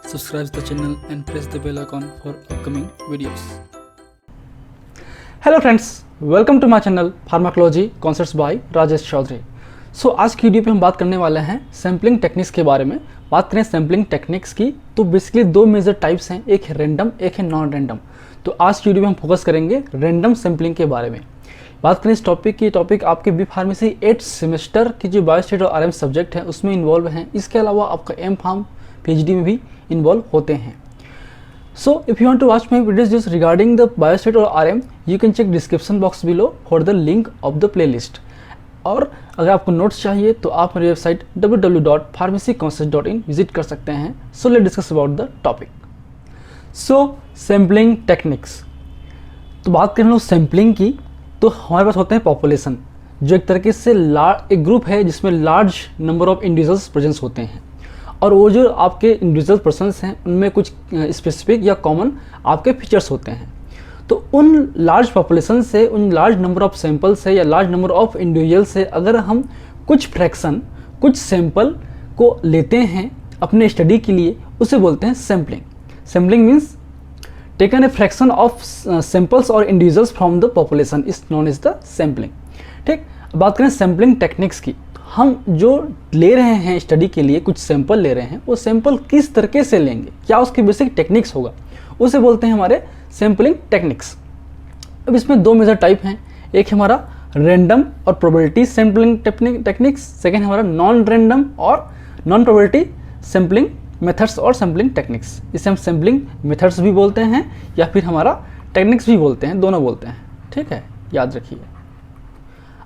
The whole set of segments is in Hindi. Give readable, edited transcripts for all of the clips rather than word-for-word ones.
subscribe the channel and press the bell icon for upcoming videos. Hello friends, welcome to my channel pharmacology concepts by Rajesh Chaudhary. So आज की वीडियो पे हम बात करने वाले हैं सैम्पलिंग टेक्निक्स के बारे में। बात करें सैम्पलिंग टेक्निक्स की तो बेसिकली दो मेजर टाइप्स हैं, एक है रैंडम, एक है नॉन रैंडम। तो आज की वीडियो में हम फोकस करेंगे रैंडम सैम्पलिंग के बारे में। बात करें इस टॉपिक की, टॉपिक आपके बी फार्मेसी 8 सेमेस्टर की जो बायोस्टेट और आरएम सब्जेक्ट है उसमें इन्वॉल्व हैं। इसके अलावा आपका एम फार्म पीएचडी में भी इन्वॉल्व होते हैं। So if you want to watch my videos just regarding the biostat or RM, you can check description box below for the link of the playlist. और अगर आपको नोट्स चाहिए तो आप मेरी वेबसाइट www.pharmacyconcept.in विजिट कर सकते हैं। So let's discuss about the topic. So sampling techniques. तो बात करें लोग सैम्पलिंग की तो हमारे पास होते हैं पॉपुलेशन, जो एक तरीके से एक ग्रुप है जिसमें large number of individuals presence होते हैं। और वो जो आपके इंडिविजुअल पर्सन्स हैं उनमें कुछ स्पेसिफिक या कॉमन आपके फीचर्स होते हैं। तो उन लार्ज पॉपुलेशन से, उन लार्ज नंबर ऑफ सैंपल से या लार्ज नंबर ऑफ इंडिविजुअल से अगर हम कुछ फ्रैक्शन, कुछ सैंपल को लेते हैं अपने स्टडी के लिए, उसे बोलते हैं sampling. Sampling means taken a fraction of samples और individuals from the population is known as the sampling. ठीक, बात करें सैम्पलिंग टेक्निक्स की, हम जो ले रहे हैं स्टडी के लिए, कुछ सैंपल ले रहे हैं, वो सैंपल किस तरीके से लेंगे, क्या उसके बेसिक टेक्निक्स होगा, उसे बोलते हैं हमारे सैम्पलिंग टेक्निक्स। अब इसमें दो मेजर टाइप हैं, एक है हमारा रैंडम और प्रोबेबिलिटी सैम्पलिंग टेक्निक्स, सेकेंड है हमारा नॉन रैंडम और नॉन प्रोबेबिलिटी सैम्पलिंग मेथड्स और सैम्पलिंग टेक्निक्स। इसे हम सैम्पलिंग मेथड्स भी बोलते हैं या फिर हमारा टेक्निक्स भी बोलते हैं, दोनों बोलते हैं। ठीक है, याद रखिए।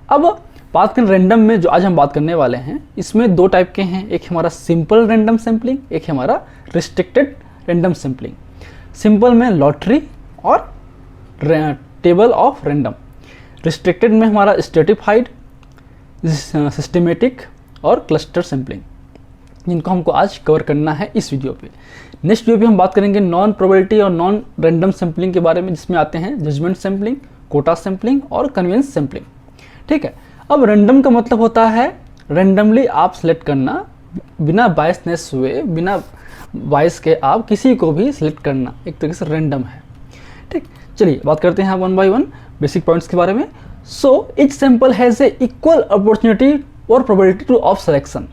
अब बात करें रैंडम में, जो आज हम बात करने वाले हैं, इसमें दो टाइप के हैं, एक हमारा सिंपल रैंडम सैम्पलिंग, एक है हमारा रिस्ट्रिक्टेड रैंडम सैम्पलिंग। सिंपल में लॉटरी और टेबल ऑफ रैंडम, रिस्ट्रिक्टेड में हमारा स्ट्रेटिफाइड, सिस्टमेटिक और क्लस्टर सैम्पलिंग, जिनको हमको आज कवर करना है इस वीडियो पे। नेक्स्ट वीडियो पे हम बात करेंगे नॉन प्रोबेबिलिटी और नॉन रैंडम सैम्पलिंग के बारे में, जिसमें आते हैं जजमेंट सैम्पलिंग, कोटा सैम्पलिंग और कन्वेंस सैम्पलिंग। ठीक है, अब रैंडम का मतलब होता है रैंडमली आप सिलेक्ट करना, बिना बायसनेस हुए, बिना बायस के आप किसी को भी सिलेक्ट करना, एक तरीके से रैंडम है। ठीक, चलिए बात करते हैं one by one basic points के बारे में। So each sample has a equal opportunity और प्रोबेबिलिटी टू ऑफ सिलेक्शन।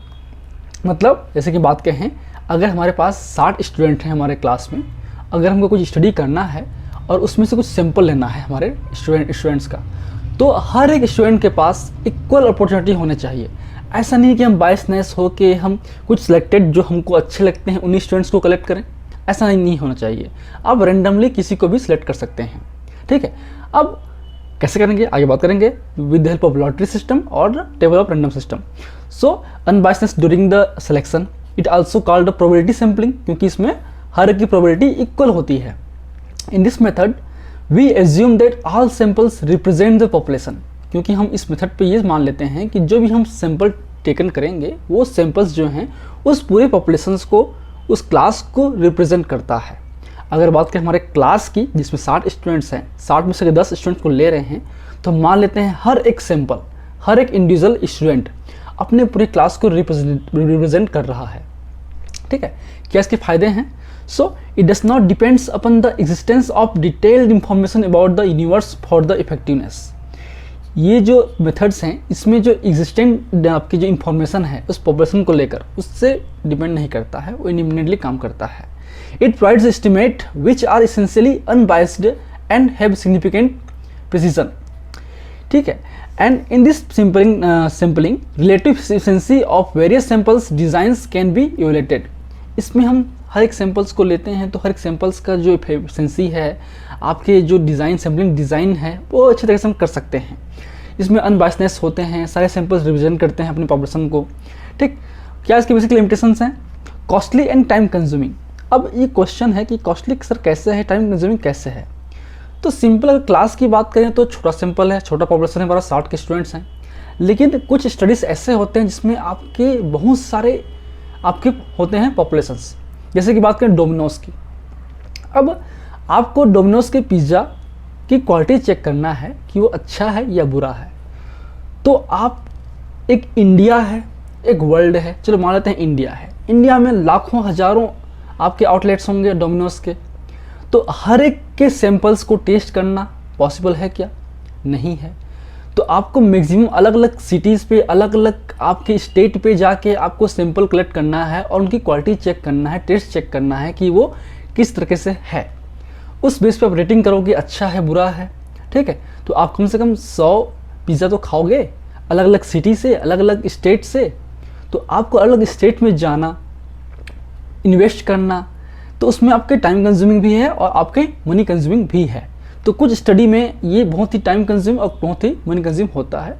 मतलब जैसे कि बात कहें, अगर हमारे पास 60 स्टूडेंट हैं हमारे क्लास में, अगर हमको कुछ स्टडी करना है और उसमें से कुछ सैंपल लेना है हमारे स्टूडेंट्स का, तो हर एक स्टूडेंट के पास इक्वल अपॉर्चुनिटी होने चाहिए। ऐसा नहीं कि हम बायसनेस हो के हम कुछ सिलेक्टेड जो हमको अच्छे लगते हैं उन्हीं स्टूडेंट्स को कलेक्ट करें, ऐसा नहीं होना चाहिए। आप रैंडमली किसी को भी सिलेक्ट कर सकते हैं। ठीक है, अब कैसे करेंगे आगे बात करेंगे, with the help of lottery system और table of random system. So unbiasness during the selection, it also called probability sampling, क्योंकि इसमें हर एक की प्रोबेबिलिटी इक्वल होती है। In this method We assume that all samples represent the population, क्योंकि हम इस मेथड पे ये मान लेते हैं कि जो भी हम सैंपल टेकन करेंगे वो सैंपल्स जो हैं उस पूरे पॉपुलेशंस को, उस क्लास को रिप्रेजेंट करता है। अगर बात करें हमारे क्लास की, जिसमें 60 स्टूडेंट्स हैं, 60 में से 10 स्टूडेंट्स को ले रहे हैं, तो हम मान लेते हैं हर एक सैंपल, हर एक इंडिविजुअल स्टूडेंट अपने पूरे क्लास को रिप्रेजेंट कर रहा है। ठीक है, क्या इसके फायदे हैं? So it does not depends upon the existence of detailed information about the universe for the effectiveness. ये जो मेथड्स हैं, इसमें जो एग्जिस्टेंट आपकी जो इंफॉर्मेशन है उस पॉपुलेशन को लेकर, उससे डिपेंड नहीं करता है, वो इंडिपेंडेंटली काम करता है। It provides estimate which are essentially unbiased and have significant precision. ठीक है, and in this sampling relative efficiency of various samples designs can be evaluated. इसमें हम हर एक सैंपल्स को लेते हैं तो हर एक सैंपल्स का जो एफिशिएंसी है, आपके जो डिज़ाइन, सैम्पलिंग डिज़ाइन है, वो अच्छे तरीके से हम कर सकते हैं। इसमें अनबायसनेस होते हैं, सारे सैंपल्स रिप्रेजेंट करते हैं अपने पॉपुलेशन को। ठीक, क्या इसके बेसिक लिमिटेशंस हैं? Costly and time consuming. अब ये क्वेश्चन है कि कॉस्टली सर कैसे है, टाइम कंज्यूमिंग कैसे है? तो सिंपल अगर क्लास की बात करें तो छोटा सैंपल है, छोटा पॉपुलेशन है, हमारा 60 के स्टूडेंट्स हैं। लेकिन कुछ स्टडीज़ ऐसे होते हैं जिसमें आपके बहुत सारे आपके होते हैं पॉपुलेशंस, जैसे कि बात करें डोमिनोज की। अब आपको डोमिनोज के पिज़्ज़ा की क्वालिटी चेक करना है कि वो अच्छा है या बुरा है, तो आप, एक इंडिया है, एक वर्ल्ड है, चलो मान लेते हैं इंडिया है, इंडिया में लाखों हजारों आपके आउटलेट्स होंगे डोमिनोज के, तो हर एक के सैंपल्स को टेस्ट करना पॉसिबल है क्या? नहीं है। तो आपको मैक्सिमम अलग अलग सिटीज़ पे, अलग अलग आपके स्टेट पे जाके आपको सैंपल कलेक्ट करना है और उनकी क्वालिटी चेक करना है, टेस्ट चेक करना है कि वो किस तरीके से है। उस बेस पे आप रेटिंग करोगे अच्छा है बुरा है, ठीक है। तो आप कम से कम 100 पिज़्ज़ा तो खाओगे अलग अलग सिटी से, अलग अलग स्टेट से। तो आपको अलग स्टेट में जाना, इन्वेस्ट करना, तो उसमें आपके टाइम कंज्यूमिंग भी है और आपके मनी कंज्यूमिंग भी है। तो कुछ स्टडी में ये बहुत ही टाइम कंज्यूम और बहुत ही मनी कंज्यूम होता है।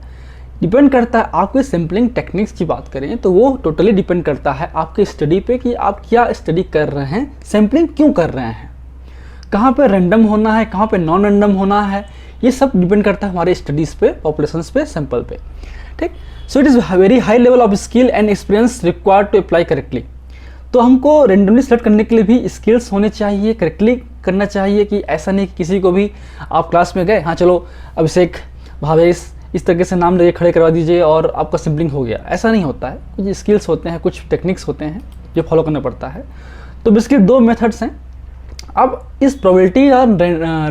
डिपेंड करता है आपके सैम्पलिंग टेक्निक्स की बात करें तो वो टोटली डिपेंड करता है आपके स्टडी पे कि आप क्या स्टडी कर रहे हैं, सैम्पलिंग क्यों कर रहे हैं, कहाँ पे रैंडम होना है, कहाँ पे नॉन रैंडम होना है, ये सब डिपेंड करता है हमारे स्टडीज़ पे, पॉपुलेशंस पे, सैंपल पे, ठीक। So it is very high level of skill and experience required to apply correctly. तो हमको रेंडमली सेलेक्ट करने के लिए भी स्किल्स होने चाहिए, करेक्टली करना चाहिए कि ऐसा नहीं कि किसी को भी आप क्लास में गए, हाँ चलो अभिषेक, भावेश, इस तरीके से नाम लेके खड़े करवा दीजिए और आपका सैम्पलिंग हो गया। ऐसा नहीं होता है, कुछ स्किल्स होते हैं, कुछ टेक्निक्स होते हैं जो फॉलो करना पड़ता है। तो बेसिकली 2 मेथड्स हैं। अब इस प्रोबेबिलिटी और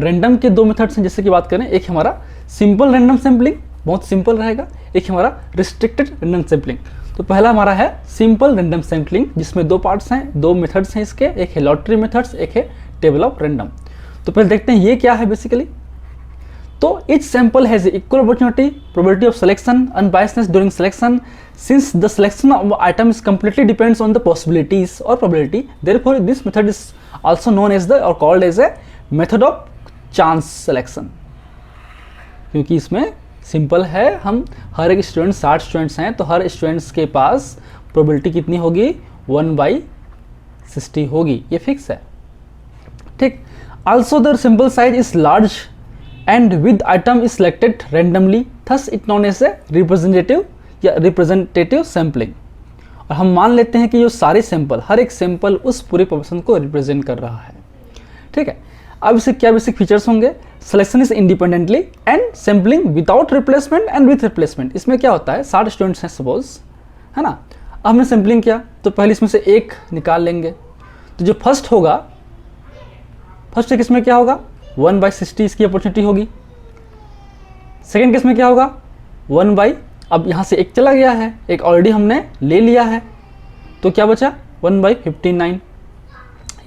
रैंडम के 2 मेथड्स हैं। जैसे कि बात करें, एक हमारा सिंपल रैंडम सैम्पलिंग, बहुत सिंपल रहेगा, एक हमारा रिस्ट्रिक्टेड रैंडम सैम्पलिंग। तो पहला हमारा है सिंपल रैंडम सैम्पलिंग, जिसमें 2 पार्ट्स हैं, 2 मेथड्स हैं इसके, एक है लॉटरी मेथड्स, एक है टेबल ऑफ रैंडम। तो पहले देखते हैं ये क्या है बेसिकली। तो each sample has equal opportunity, probability of selection, unbiasedness during selection. Since the selection of item is completely depends on the possibilities or probability, therefore this method is also known as the or called as a method of chance selection. क्योंकि इसमें सिंपल है, हम हर एक स्टूडेंट 60 स्टूडेंट्स हैं तो हर स्टूडेंट्स के पास प्रोबेबिलिटी कितनी होगी, 1/60 होगी, ये फिक्स है, ठीक। Also the sample size is large and with item is selected randomly, thus it known as a representative या representative sampling। और हम मान लेते हैं कि ये सारे सैंपल, हर एक सैंपल उस पूरे पॉपुलेशन को रिप्रेजेंट कर रहा है, ठीक है। अब इससे क्या बेसिक फीचर्स होंगे, selection is independently and sampling without replacement and with replacement. इसमें क्या होता है, 60 स्टूडेंट्स हैं सपोज, है ना। अब हमने सैम्पलिंग किया तो पहले इसमें से एक निकाल लेंगे, तो जो फर्स्ट होगा, फर्स्ट केस में क्या होगा, 1/60 इसकी अपॉर्चुनिटी होगी। सेकेंड केस में क्या होगा, 1/, अब यहाँ से एक चला गया है, एक ऑलरेडी हमने ले लिया है, तो क्या बचा 1/59।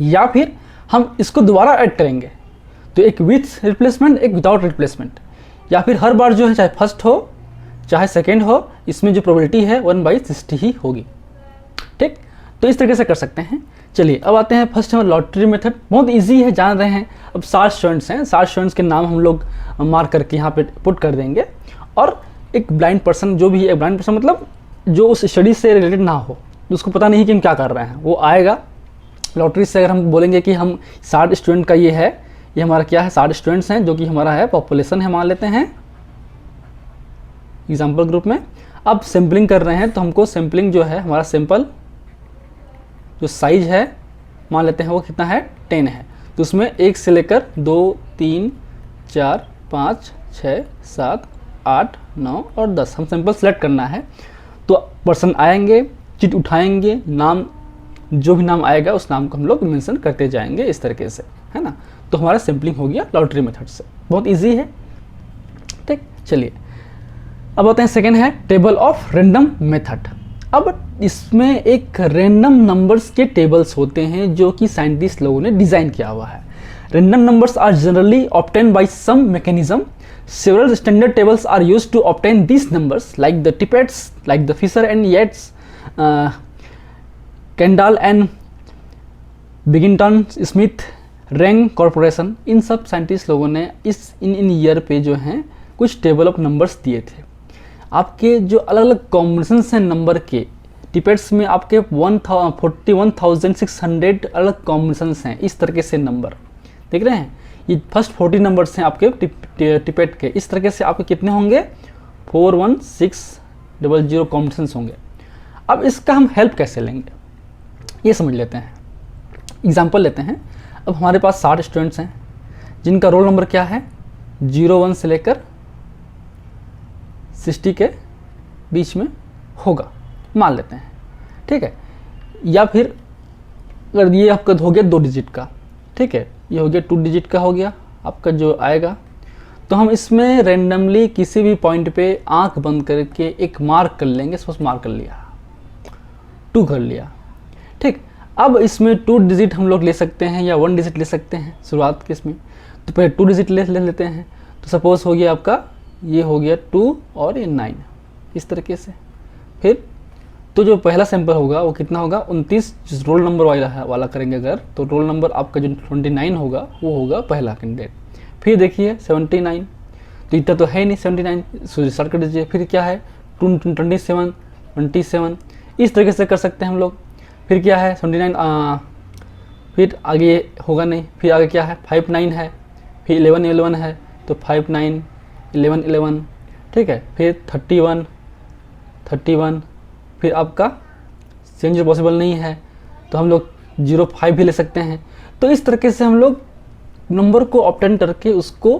या फिर हम इसको दोबारा ऐड करेंगे, तो एक विथ रिप्लेसमेंट, एक विदाउट रिप्लेसमेंट, या फिर हर बार जो है, चाहे फर्स्ट हो चाहे सेकेंड हो, इसमें जो प्रोबेबिलिटी है 1/60 ही होगी, ठीक। तो इस तरीके से कर सकते हैं। चलिए अब आते हैं फर्स्ट है लॉटरी मेथड, बहुत इजी है, जान रहे हैं। अब 60 स्टूडेंट्स हैं, 60 स्टूडेंट्स के नाम हम लोग मार्क करके यहाँ पे पुट कर देंगे, और एक ब्लाइंड पर्सन, जो भी है ब्लाइंड पर्सन मतलब जो उस स्टडी से रिलेटेड ना हो, उसको पता नहीं कि हम क्या कर रहे हैं, वो आएगा लॉटरी से। अगर हम बोलेंगे कि हम 60 स्टूडेंट का ये है, ये हमारा क्या है, 60 स्टूडेंट्स हैं, जो कि हमारा है पॉपुलेशन है, मान लेते हैं एग्जाम्पल ग्रुप में। अब सैम्पलिंग कर रहे हैं तो हमको सैम्पलिंग जो है, हमारा सैंपल जो साइज है मान लेते हैं वो कितना है, 10 है। तो उसमें 1 से लेकर 2, 3, 4, 5, 6, 7, 8, 9 और 10 हम सैंपल सेलेक्ट करना है। तो पर्सन आएंगे, चिट उठाएंगे, नाम जो भी नाम आएगा उस नाम को हम लोग मेंशन करते जाएंगे इस तरीके से, है ना। तो हमारा सैम्पलिंग हो गया लॉटरी मेथड से, बहुत इजी है, ठीक। चलिए अब आते हैं सेकेंड है टेबल ऑफ रैंडम मेथड। अब इसमें एक रैंडम नंबर्स के टेबल्स होते हैं जो कि साइंटिस्ट लोगों ने डिज़ाइन किया हुआ है। Random numbers are generally obtain by some mechanism. Several standard tables are used to obtain these numbers like the Tippett's, like the Fisher and Yates, Kendall and Babington Smith, Rand corporation. इन सब साइंटिस्ट लोगों ने इन ईयर पे जो हैं कुछ टेबल ऑफ नंबर्स दिए थे। आपके जो अलग अलग कॉम्बिनेशंस हैं नंबर के, टिपेट्स में आपके 41,600 अलग कॉम्बिनेशंस हैं, इस तरीके से नंबर देख रहे हैं। ये फर्स्ट 40 नंबर्स हैं आपके टिपेट के, इस तरीके से आपके कितने होंगे, 41600 कॉम्बिनेशंस होंगे। अब इसका हम हेल्प कैसे लेंगे ये समझ लेते हैं। एग्जाम्पल लेते हैं। अब हमारे पास 60 स्टूडेंट्स हैं जिनका रोल नंबर क्या है, 01 से लेकर 60 के बीच में होगा, मान लेते हैं, ठीक है। या फिर अगर ये आपका हो गया 2 डिजिट का, ठीक है, ये हो गया 2 डिजिट का हो गया आपका जो आएगा, तो हम इसमें रेंडमली किसी भी पॉइंट पे आंख बंद करके एक मार्क कर लेंगे। सपोज मार्क कर लिया, 2 कर लिया, ठीक। अब इसमें 2 डिजिट हम लोग ले सकते हैं या 1 डिजिट ले सकते हैं शुरुआत के इसमें। तो पहले 2 डिजिट ले लेते हैं। तो सपोज हो गया आपका, ये हो गया 2 और ये 9 इस तरीके से। फिर तो जो पहला सैंपल होगा वो कितना होगा, 29, जिस रोल नंबर वाला करेंगे अगर, तो रोल नंबर आपका जो 29 होगा वो होगा पहला कैंडिडेट। फिर देखिए 79, तो इतना तो है नहीं 79, स्टार्ट कर दीजिए। फिर क्या है 27, इस तरीके से कर सकते हैं हम लोग। फिर क्या है 79, फिर आगे होगा नहीं। फिर आगे क्या है 59 है, फिर 11 है, तो 59, 11, ठीक है। फिर 31, फिर आपका चेंज पॉसिबल नहीं है तो हम लोग 05 भी ले सकते हैं। तो इस तरीके से हम लोग नंबर को ऑब्टेन करके उसको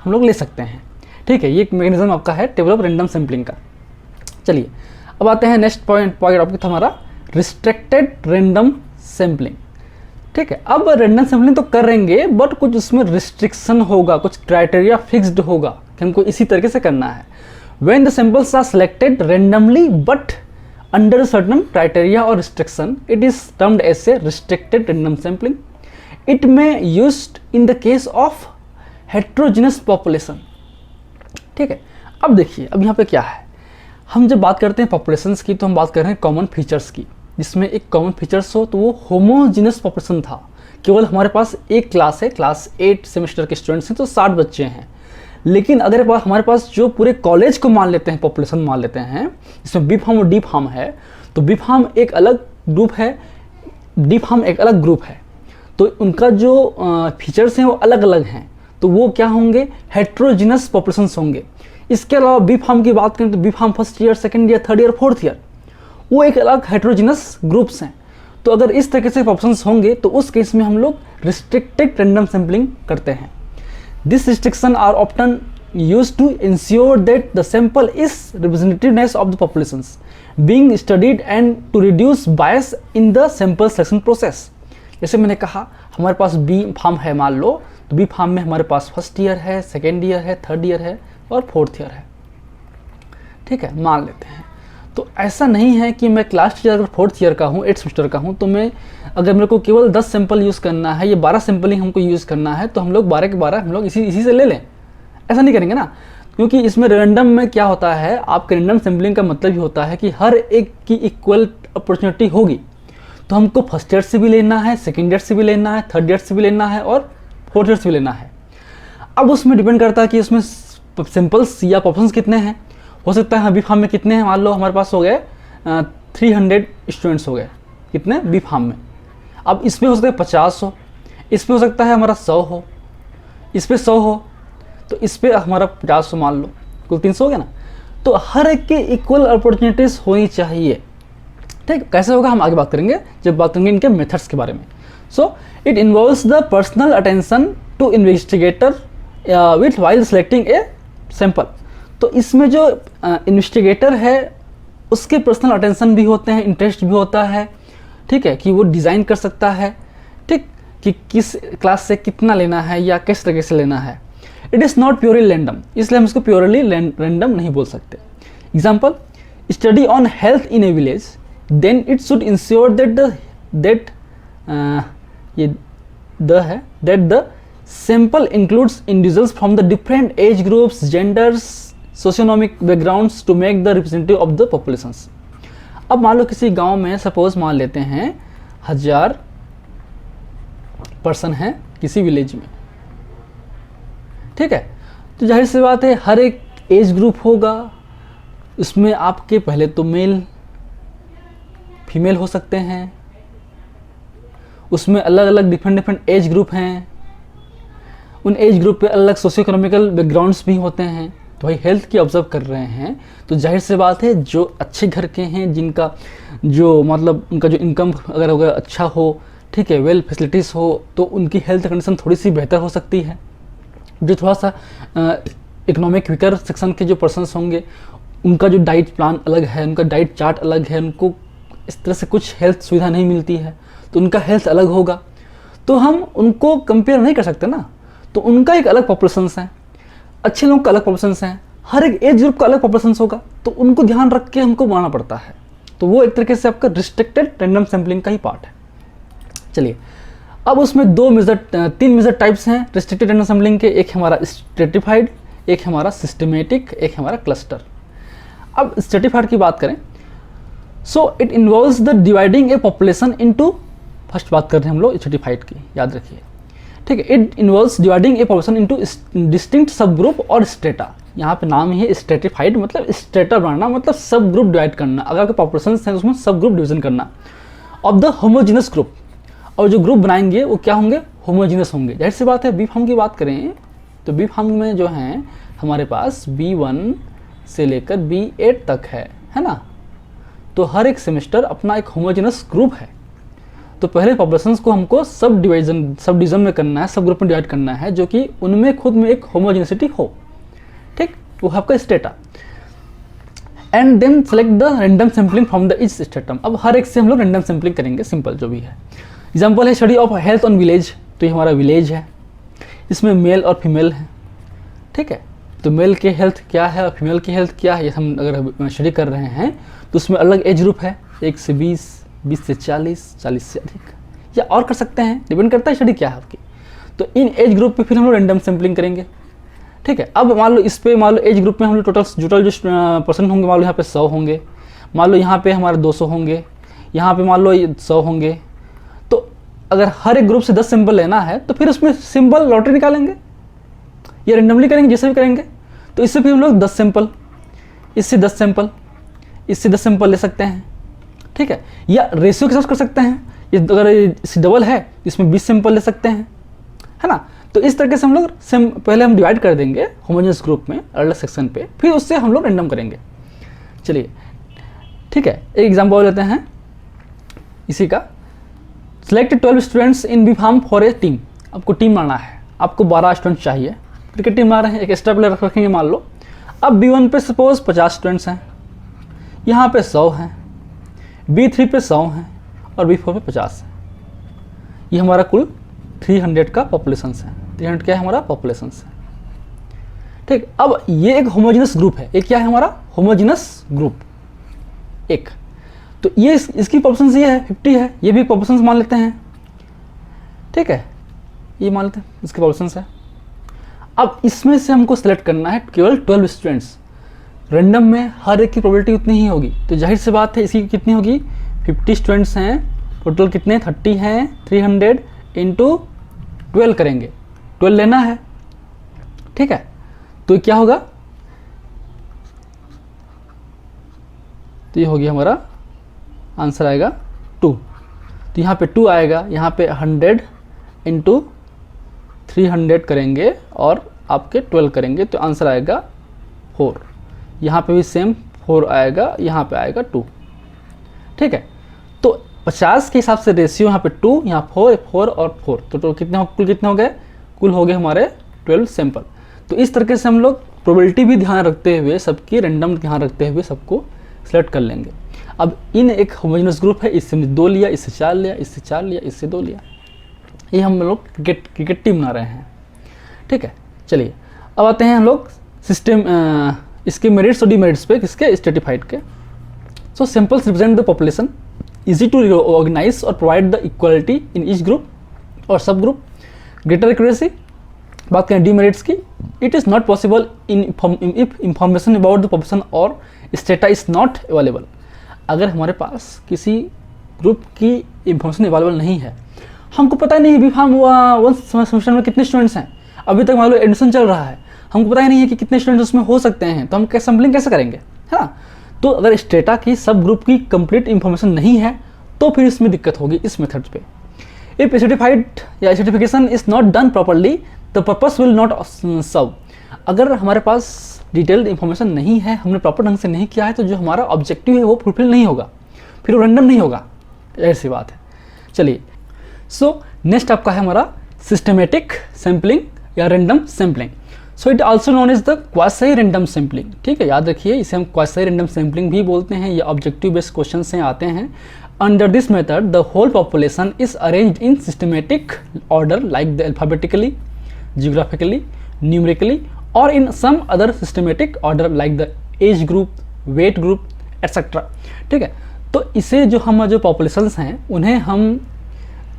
हम लोग ले सकते हैं, ठीक है। ये एक मैकेनिज्म आपका है टेबल ऑफ रैंडम सैम्पलिंग का। चलिए अब आते हैं नेक्स्ट पॉइंट आपका था हमारा रिस्ट्रिक्टेड रैंडम सैम्पलिंग, ठीक है। अब रैंडम सैम्पलिंग तो करेंगे बट कुछ उसमें रिस्ट्रिक्शन होगा, कुछ क्राइटेरिया फिक्स्ड होगा कि हमको इसी तरीके से करना है। When the samples are selected randomly but under certain criteria or restriction, it is termed as a restricted random sampling. It may used in the case of heterogeneous population, ठीक है। अब देखिए, अब यहाँ पे क्या है, हम जब बात करते हैं पॉपुलेशंस की तो हम बात कर रहे हैं कॉमन फीचर्स की, जिसमें एक कॉमन फीचर्स हो तो वो होमोजीनस पॉपुलेशन था। केवल हमारे पास एक क्लास है, क्लास 8 सेमेस्टर के स्टूडेंट्स हैं तो 60 बच्चे हैं। लेकिन अगर हमारे पास जो पूरे कॉलेज को मान लेते हैं, पॉपुलेशन मान लेते हैं, जिसमें बी फार्म और डी फार्म है, तो बी फार्म एक अलग ग्रुप है, डी फार्म एक अलग ग्रुप है, तो उनका जो फीचर्स हैं वो अलग अलग हैं, तो वो क्या होंगे, हेट्रोजिनस पॉपुलेशंस होंगे। इसके अलावा बी फार्म की बात करें तो B pharm first year, second year, third year, fourth year, वो एक अलग हेट्रोजिनस ग्रुप्स हैं। तो अगर इस तरीके से पॉपुलेशंस होंगे तो उस केस में हम लोग रिस्ट्रिक्टेड रैंडम सैम्पलिंग करते हैं। These restrictions are often used to ensure that the sample is representativeness of the populations being studied and to reduce bias in the sample selection process. जैसे मैंने कहा हमारे पास बी फार्म है, मान लो, तो बी फार्म में हमारे पास फर्स्ट ईयर है, सेकेंड ईयर है, थर्ड ईयर है और फोर्थ ईयर है, ठीक है, मान लेते हैं। तो ऐसा नहीं है कि मैं क्लास टीचर अगर फोर्थ ईयर का हूँ, 8 सेमेस्टर का हूँ, तो मैं अगर मेरे को केवल 10 सैंपल यूज़ करना है, ये 12 सैंपलिंग हमको यूज़ करना है, तो हम लोग 12 के 12 हम लोग इसी से ले लें, ऐसा नहीं करेंगे ना। क्योंकि इसमें रैंडम में क्या होता है, आपके रैंडम सैंपलिंग का मतलब ही होता है कि हर एक की इक्वल अपॉर्चुनिटी होगी। तो हमको फर्स्ट ईयर से भी लेना है, सेकेंड ईयर से भी लेना है, थर्ड ईयर से भी लेना है और फोर्थ ईयर से भी लेना है। अब उसमें डिपेंड करता है कि उसमें सैंपल्स या ऑप्शंस कितने हैं। हो सकता है बी फार्म में कितने हैं, मान लो हमारे पास हो गए 300 स्टूडेंट्स हो गए, कितने बी फार्म में। अब इसमें हो सकता है 50 हो, इसमें हो सकता है हमारा 100 हो, इस पर 100 हो, तो इस पर हमारा 50 हो, मान लो कुल 300 हो गया ना। तो हर एक की इक्वल अपॉर्चुनिटीज़ होनी चाहिए, ठीक। कैसे होगा हम आगे बात करेंगे जब बात करेंगे इनके मेथड्स के बारे में। So it involves the personal attention to investigator with while selecting a sample. तो इसमें जो इन्वेस्टिगेटर है उसके पर्सनल अटेंशन भी होते हैं, इंटरेस्ट भी होता है, ठीक है, कि वो डिज़ाइन कर सकता है, ठीक, कि किस क्लास से कितना लेना है या किस तरीके से लेना है। It is not purely random, इसलिए हम इसको प्योरली रैंडम नहीं बोल सकते। Example, study on health in a village, then it should ensure that the sample includes individuals from the different age groups, genders, socioeconomic backgrounds to make the representative of the populations. अब मान लो किसी गांव में सपोज मान लेते हैं 1000 पर्सन हैं किसी विलेज में, ठीक है। तो जाहिर सी बात है हर एक एज ग्रुप होगा, उसमें आपके पहले तो मेल फीमेल हो सकते हैं, उसमें अलग अलग डिफरेंट एज ग्रुप हैं, उन एज ग्रुप पे अलग सोशियो इकोनॉमिकल बैकग्राउंड्स भी होते हैं। तो भाई हेल्थ की ऑब्जर्व कर रहे हैं तो जाहिर सी बात है जो अच्छे घर के हैं, जिनका जो मतलब उनका जो इनकम अगर होगा अच्छा हो, ठीक है, वेल फैसिलिटीज़ हो, तो उनकी हेल्थ कंडीशन थोड़ी सी बेहतर हो सकती है। जो थोड़ा सा इकोनॉमिक वीकर सेक्शन के जो पर्सनस होंगे उनका जो डाइट प्लान अलग है, उनका डाइट चार्ट अलग है, उनको इस तरह से कुछ हेल्थ सुविधा नहीं मिलती है, तो उनका हेल्थ अलग होगा, तो हम उनको कंपेयर नहीं कर सकते ना। तो उनका एक अलग पॉपुलेशंस है, अच्छे लोगों का अलग पॉपुलेशंस हैं, हर एक एज ग्रुप का अलग पॉपुलेशंस होगा, तो उनको ध्यान रख के हमको बनाना पड़ता है। तो वो एक तरीके से आपका रिस्ट्रिक्टेड रैंडम सैम्पलिंग का ही पार्ट है। चलिए, अब उसमें 3 मेजर टाइप्स हैं रिस्ट्रिक्टेड रैंडम सैम्पलिंग के। एक हमारा स्ट्रेटिफाइड, एक हमारा सिस्टमेटिक, एक हमारा क्लस्टर। अब स्ट्रेटिफाइड की बात करें, सो it involves the dividing A population into, first बात कर रहे हैं हम लोग स्ट्रेटिफाइड की, याद रखिए, ठीक है। It involves dividing A population into distinct सब ग्रुप और स्ट्रेटा। यहाँ पे नाम ही है स्ट्रेटिफाइड, मतलब स्ट्रेटा बनाना, मतलब सब ग्रुप डिवाइड करना। अगर आपके पॉपुलेशन है उसमें सब ग्रुप डिवीजन करना ऑफ द होमोजीनस ग्रुप। और जो ग्रुप बनाएंगे वो क्या होंगे, होमोजीनस होंगे। जाहिर सी बात है, बी फार्म की बात करें तो बी फार्म में जो है हमारे पास B1 से लेकर B8 तक है ना। तो हर एक सेमेस्टर अपना एक होमोजीनस ग्रुप है। तो पहले पॉपुलेशंस को हमको सब डिवीजन में करना है, सब ग्रुप में डिवाइड करना है, जो कि उनमें खुद में एक होमोजीनिसिटी हो, ठीक। वो है आपका strata. And then select the random sampling from the each stratum. अब हर एक से हम लोग रैंडम सैम्पलिंग करेंगे, सिंपल जो भी है। एग्जाम्पल है study of health on village, तो ये हमारा विलेज है, इसमें मेल और फीमेल है, ठीक है। तो मेल की हेल्थ क्या है और फीमेल की हेल्थ क्या है, ये हम अगर स्टडी कर रहे हैं तो उसमें अलग एज ग्रुप है, 1 से 20, 20 से 40, 40 से अधिक, या और कर सकते हैं, डिपेंड करता है स्टडी क्या है आपकी। तो इन एज ग्रुप पे फिर हम लोग रैंडम सैम्पलिंग करेंगे, ठीक है। अब मान लो इस पे, मान लो एज ग्रुप में हम लोग टोटल जो पर्सन होंगे, मान लो यहाँ पे 100 होंगे, मान लो यहाँ पे हमारे 200 होंगे, यहाँ पे मान लो 100 होंगे। तो अगर हर एक ग्रुप से 10 सैंपल लेना है तो फिर उसमें सिंपल लॉटरी निकालेंगे या रैंडमली करेंगे, जैसे भी करेंगे। तो इससे फिर हम लोग 10 सैंपल, इससे 10 सैंपल, इससे 10 सैंपल ले सकते हैं, ठीक है। या रेशियो के साथ कर सकते हैं, ये अगर इससे डबल है इसमें 20 सैंपल ले सकते हैं, है ना। तो इस तरीके से हम लोग पहले हम डिवाइड कर देंगे होमोजेनियस ग्रुप में अलग सेक्शन पे, फिर उससे हम लोग रैंडम करेंगे। चलिए, ठीक है, एक एग्जाम्पल लेते हैं इसी का। Select 12 students in B pharm for a team. आपको टीम बनाना है, आपको 12 स्टूडेंट चाहिए, क्रिकेट टीम बना रहे हैं, एक एक्स्ट्रा प्लेयर रखेंगे मान लो। अब B1 पे सपोज 50 स्टूडेंट्स हैं, यहाँ पे 100 हैं, B3 पे 100 हैं और B4 पे 50 है। ये हमारा कुल 300 का पॉपुलेशन है। 300 क्या है हमारा पॉपुलेशन है, ठीक। अब ये एक होमोजेनस ग्रुप है, एक क्या है हमारा होमोजेनस ग्रुप एक। तो ये इसकी पॉपुलेशन ये है 50 है, ये भी पॉपुलेशन मान लेते हैं, ठीक है, ये मान लेते हैं इसकी पॉपुलेशन है। अब इसमें से हमको सेलेक्ट करना है केवल 12 स्टूडेंट्स। रैंडम में हर एक की प्रोबेबिलिटी उतनी ही होगी, तो जाहिर सी बात है इसकी कितनी होगी, 50 स्टूडेंट्स हैं, टोटल कितने 30 हैं, 300 इंटू 12 करेंगे, 12 लेना है, ठीक है। तो क्या होगा, तो ये हो गया हमारा आंसर आएगा 2। तो यहाँ पे 2 आएगा, यहाँ पे 100 इंटू 300 करेंगे और आपके 12 करेंगे तो आंसर आएगा 4। यहाँ पे भी सेम 4 आएगा, यहाँ पे आएगा 2, ठीक है। तो 50 के हिसाब से रेशियो यहाँ पे 2, यहाँ 4 और 4, तो कितने कुल कितने हो गए, कुल हो गए हमारे 12 सैंपल। तो इस तरीके से हम लोग प्रोबेबिलिटी भी ध्यान रखते हुए, सबकी रैंडम ध्यान रखते हुए सबको सेलेक्ट कर लेंगे। अब इन एक होमोजेनस ग्रुप है, इससे हमने 2 लिया, इससे 4 लिया, इससे 4 लिया, इससे 2 लिया, ये हम लोग क्रिकेट टीम बना रहे हैं, ठीक है। चलिए, अब आते हैं हम लोग सिस्टम इसके मेरिट्स और डिमेरिट्स पे, किसके स्ट्रेटिफाइड के। So samples represent the population, easy to organise और provide the equality in each group और सब ग्रुप, ग्रेटर एक्यूरेसी। बात करें डिमेरिट्स की, it is not possible if information about the population और स्टेटा इज नॉट अवेलेबल। अगर हमारे पास किसी ग्रुप की इंफॉर्मेशन अवेलेबल नहीं है, हमको पता ही नहीं बी फार्म 1 सेमेस्टर में कितने स्टूडेंट्स हैं, अभी तक मान लो एडमिशन चल रहा है, हमको पता ही नहीं है कि कितने स्टूडेंट्स उसमें हो सकते हैं, तो हम सैम्पलिंग कैसे करेंगे, है ना। तो अगर स्टेटा की सब ग्रुप की कंप्लीट इंफॉर्मेशन नहीं है तो फिर इसमें दिक्कत होगी इस मेथड पे। इफ सर्टिफाइड या certification is not done properly the purpose will not serve. अगर हमारे पास डिटेल्ड इंफॉर्मेशन नहीं है, हमने प्रॉपर ढंग से नहीं किया है, तो जो हमारा ऑब्जेक्टिव है वो फुलफिल नहीं होगा, फिर वो रैंडम नहीं होगा, ऐसी बात है। चलिए, सो नेक्स्ट आपका है हमारा सिस्टमेटिक सैम्पलिंग या random sampling. So it also known as the quasi random sampling, ठीक है, याद रखिए इसे हम क्वासी रैंडम सैम्पलिंग भी बोलते हैं। ये ऑब्जेक्टिव बेस्ड क्वेश्चन से आते हैं, Under this method, the whole population is arranged in systematic order like the alphabetically, geographically, numerically or in some other systematic order like the age group, weight group, etc. ठीक है, तो इसे जो हम जो पॉपुलेशंस हैं उन्हें हम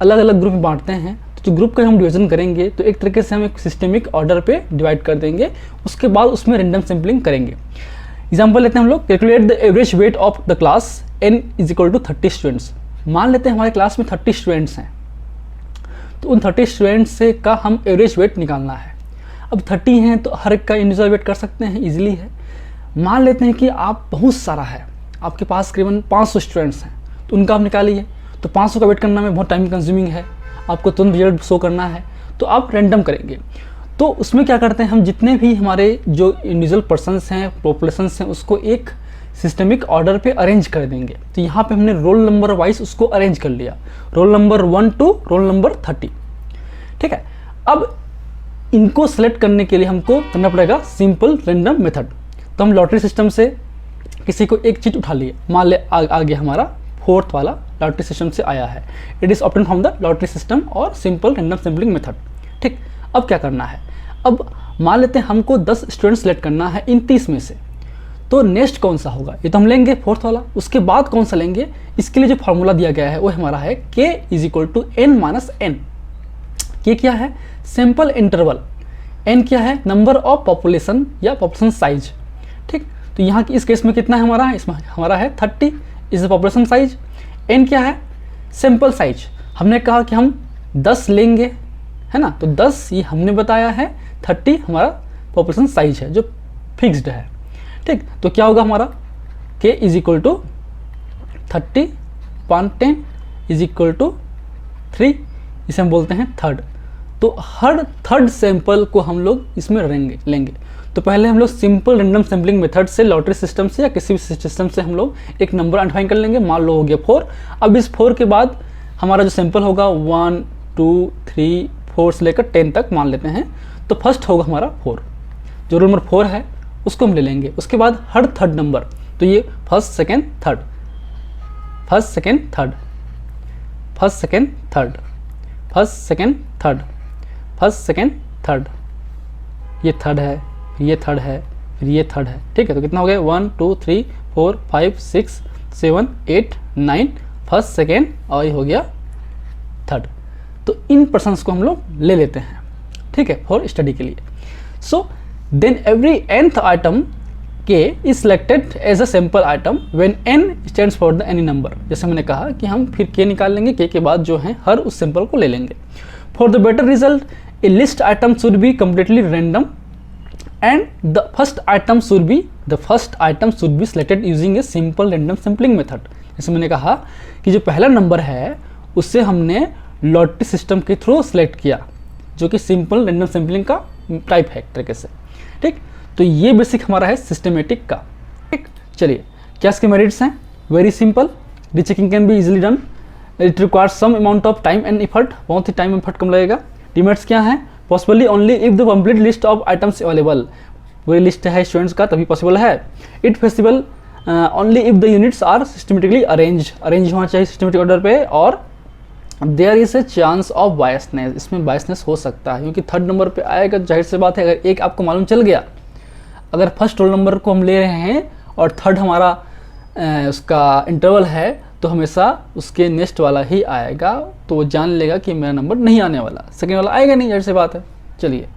अलग अलग ग्रुप में बांटते हैं। तो जो ग्रुप का हम डिवीजन करेंगे तो एक तरीके से हम एक सिस्टमिक ऑर्डर पे डिवाइड कर देंगे, उसके बाद उसमें रैंडम सैम्पलिंग करेंगे। एग्जाम्पल लेते हैं हम लोग, calculate the average weight of the class n is equal to 30 students. मान लेते हैं हमारे क्लास में 30 स्टूडेंट्स हैं, तो उन 30 स्टूडेंट्स से का हम एवरेज वेट निकालना है। अब 30 हैं तो हर एक का इंडिविजुअल वेट कर सकते हैं, इजीली है। मान लेते हैं कि आप बहुत सारा है, आपके पास करीबन 500 स्टूडेंट्स हैं, तो उनका आप निकालिए। तो 500 का वेट करना में बहुत टाइम कंज्यूमिंग है, आपको तुरंत रिजल्ट शो करना है, तो आप रैंडम करेंगे। तो उसमें क्या करते हैं हम, जितने भी हमारे जो इंडिविजुअल पर्सनस हैं, पॉपुलेशंस हैं, उसको एक सिस्टमिक ऑर्डर पे अरेंज कर देंगे। तो यहाँ पे हमने रोल नंबर वाइज उसको अरेंज कर लिया, roll number 1 to roll number 30। ठीक है, अब इनको सेलेक्ट करने के लिए हमको करना पड़ेगा सिंपल रैंडम मेथड। तो हम लॉटरी सिस्टम से किसी को एक चीज उठा लिए, मान ले आगे हमारा 4th वाला लॉटरी सिस्टम से आया है। It is obtained from the lottery system और सिंपल रैंडम सैम्पलिंग मेथड। ठीक, अब क्या करना है, अब मान लेते हैं हमको 10 स्टूडेंट सेलेक्ट करना है इन 30 में से। तो नेक्स्ट कौन सा होगा, ये तो हम लेंगे 4th वाला। उसके बाद कौन सा लेंगे, इसके लिए जो फॉर्मूला दिया गया है वो हमारा है k is equal to n minus n। K क्या है, सैंपल इंटरवल, n क्या है, नंबर ऑफ पॉपुलेशन या पॉपुलेशन साइज। ठीक, तो यहाँ की इस केस में कितना है हमारा, इसमें हमारा है 30 is the population size. n क्या है, सैंपल साइज। हमने कहा कि हम 10 लेंगे, है ना, तो 10 ये हमने बताया है, 30 हमारा पॉपुलेशन साइज है जो फिक्स्ड है। ठीक, तो क्या होगा हमारा k इज इक्वल टू 30 पान 10 इज इक्वल टू 3, इसे हम बोलते हैं थर्ड। तो हर थर्ड सैंपल को हम लोग इसमें लेंगे। तो पहले हम लोग सिंपल रैंडम सैम्पलिंग मेथड से, लॉटरी सिस्टम से या किसी भी सिस्टम से हम लोग एक नंबर आइडेंटिफाई कर लेंगे, मान लो हो गया 4। अब इस 4 के बाद हमारा जो सैंपल होगा 1 2 3 4 से लेकर 10 तक मान लेते हैं। तो फर्स्ट होगा हमारा 4, जो रोल नंबर 4 है उसको हम ले लेंगे। उसके बाद हर थर्ड नंबर, तो ये first second third, first second third, first second third, first second third, first second third, ये थर्ड है, फिर ये थर्ड है, फिर ये थर्ड है। ठीक है, तो कितना हो गया 1 2 3 4 5 6 7 8 9, फर्स्ट सेकेंड और ये हो गया थर्ड। तो इन पर्सन्स को हम लोग ले लेते हैं, ठीक है, फॉर स्टडी के लिए। So then every nth item k is selected as a sample item when n stands for the any number. जैसे मैंने कहा कि हम फिर k निकाल लेंगे, k के बाद जो है हर उस सैंपल को ले लेंगे। For the better result A list item should be completely random and the first item should be selected using a simple random sampling method. जैसे मैंने कहा कि जो पहला नंबर है उससे हमने लॉटरी सिस्टम के थ्रू सेलेक्ट किया, जो कि सिंपल रैंडम सैम्पलिंग का टाइप है एक तरीके से। ठीक, तो ये बेसिक हमारा है सिस्टमेटिक का। ठीक, चलिए क्या इसके मेरिट्स हैं, very simple, rechecking can be easily done, it requires some amount of time and effort, बहुत ही टाइम एफर्ट कम लगेगा। डिमेरिट्स क्या है, possibly only if the complete list of items available, पूरी लिस्ट है स्टूडेंट्स का तभी पॉसिबल है। It feasible only if the units are systematically arrange होना चाहिए सिस्टमेटिक ऑर्डर पे, और there is a chance of biasness, इसमें बायसनेस हो सकता है क्योंकि थर्ड नंबर पे आएगा, जाहिर सी बात है। अगर एक आपको मालूम चल गया, अगर फर्स्ट रोल नंबर को हम ले रहे हैं और थर्ड हमारा उसका इंटरवल है, तो हमेशा उसके नेक्स्ट वाला ही आएगा, तो वो जान लेगा कि मेरा नंबर नहीं आने वाला, सेकेंड वाला आएगा नहीं, जाहिर सी बात है। चलिए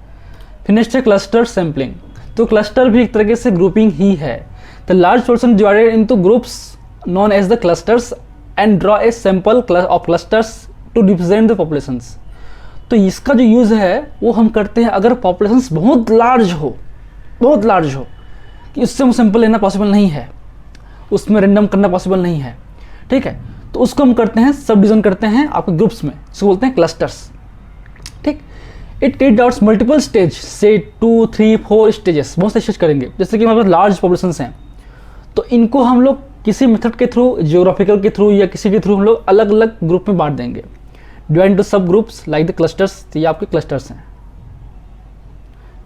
फिर नेक्स्ट है क्लस्टर सैम्पलिंग। तो क्लस्टर भी एक तरीके से ग्रुपिंग ही है। The large portion divided into groups known as the clusters and draw a sample of clusters to represent the populations. तो इसका जो यूज़ है वो हम करते हैं अगर पॉपुलेशंस बहुत लार्ज हो कि उससे हम सैंपल लेना पॉसिबल नहीं है, उसमें रैंडम करना पॉसिबल नहीं है। ठीक है, तो उसको हम करते हैं, सब डिवीजन करते हैं आपके ग्रुप्स में, इसको बोलते हैं क्लस्टर्स। ठीक, it carry out multiple stage, से 2 3 4 स्टेजेस, बहुत से स्टेज करेंगे। जैसे कि हमारे पास लार्ज पॉपुलेशंस हैं, तो इनको हम लोग किसी मेथड के थ्रू, जियोग्राफिकल के थ्रू या किसी के थ्रू हम लोग अलग अलग ग्रुप में बांट देंगे, डिवाइड इनटू सब ग्रुप्स लाइक द क्लस्टर्स। तो ये आपके क्लस्टर्स हैं,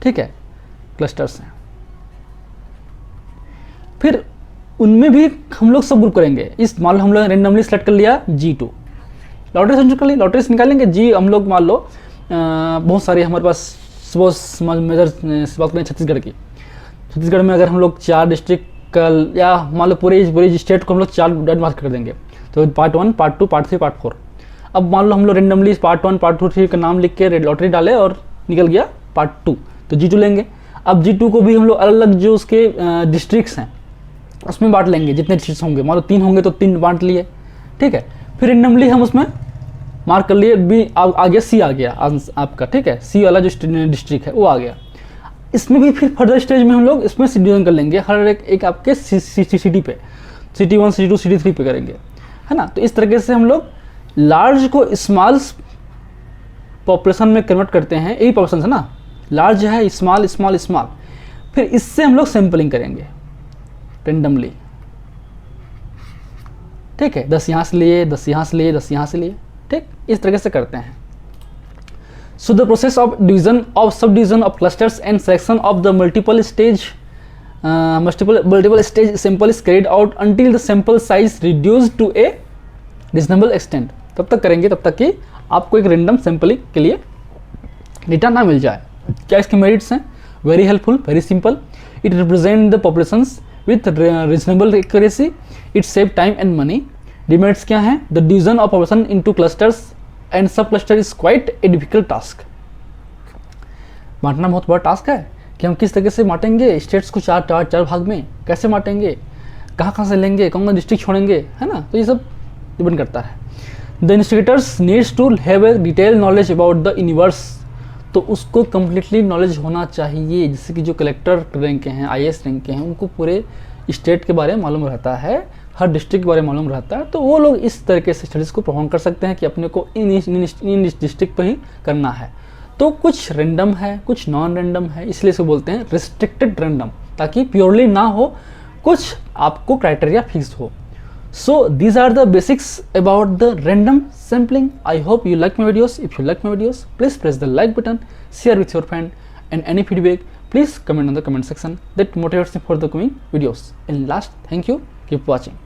ठीक है, क्लस्टर्स हैं। फिर उनमें भी हम लोग सब ग्रुप करेंगे। इस मान लो हम लोग रेंडमली सेलेक्ट कर लिया G2, लॉटरी सेलेक्ट कर ली, लॉटरी से निकालेंगे जी। हम लोग मान लो बहुत सारे हमारे पास सपोज मेजर बात करें छत्तीसगढ़ की, छत्तीसगढ़ में अगर हम लोग 4 डिस्ट्रिक्ट का या मान लो पूरे स्टेट को हम लोग 4 मार्क कर देंगे, तो पार्ट 1, पार्ट 2, पार्ट 3, पार्ट 4। अब मान लो हम लोग रेंडमली पार्ट 1, पार्ट 2, 3 का नाम लिख के लॉटरी डाले और निकल गया पार्ट 2, तो G2 लेंगे। अब G2 को भी हम लोग अलग अलग जो उसके डिस्ट्रिक्ट्स हैं उसमें बांट लेंगे, जितने डिस्ट्रिक्ट होंगे, मान लो 3 होंगे तो 3 बांट लिए, ठीक है। फिर रेंडमली हम उसमें मार्क कर लिए, बी आ गया, सी आ गया आपका, ठीक है, सी वाला जो डिस्ट्रिक्ट है वो आ गया। इसमें भी फिर फर्दर स्टेज में हम लोग इसमें डिवीजन कर लेंगे, हर एक आपके सिटी पे, सिटी 1, सिटी 2, सिटी 3 पे करेंगे, है ना। तो इस तरीके से हम लोग लार्ज को स्मॉल पॉपुलेशन में कन्वर्ट करते हैं, यही पॉपुलेशन है ना, लार्ज है, स्मॉल स्मॉल स्मॉल, फिर इससे हम लोग सैंपलिंग करेंगे रेंडमली, ठीक है। 10 यहाँ से लिए, 10 यहाँ से लिए, 10 यहाँ से लिए, ठीक, इस तरीके से करते हैं। So the process of division of sub division of clusters and selection of the multiple stage sample is carried out until the sample size reduced to a reasonable extent. तब तक करेंगे तब तक कि आपको एक रेंडम सैंपलिंग के लिए डेटा ना मिल जाए। क्या इसके मेरिट्स हैं? Very helpful, very simple, it represent the populations with reasonable accuracy, it save time and money. Demerits क्या हैं? The division of population into clusters and sub cluster is quite a difficult task. बांटना बहुत बड़ा टास्क है कि हम किस तरीके से बांटेंगे स्टेट्स को चार भाग में, कैसे बांटेंगे, कहाँ से लेंगे, कौन सा डिस्ट्रिक्ट छोड़ेंगे, है ना। तो ये सब डिपेंड करता है। The investigators needs to have a detail knowledge about the universe, तो उसको कम्प्लीटली नॉलेज होना चाहिए। जैसे कि जो कलेक्टर रैंक के हैं, IAS रैंक के हैं, उनको पूरे स्टेट के बारे में मालूम रहता है, हर डिस्ट्रिक्ट के बारे में मालूम रहता है, तो वो लोग इस तरीके से स्टडीज़ को परफॉर्म कर सकते हैं कि अपने को इन डिस्ट्रिक्ट पर ही करना है। तो कुछ रेंडम है, कुछ नॉन रेंडम है, इसलिए इसे बोलते हैं रिस्ट्रिक्टेड रेंडम, ताकि प्योरली ना हो, कुछ आपको क्राइटेरिया फिक्स हो। So these are the basics about the random sampling. I hope you like my videos. If you like my videos, please press the like button, share with your friend, and any feedback, please comment on the comment section. That motivates me for the coming videos. And last, thank you. Keep watching.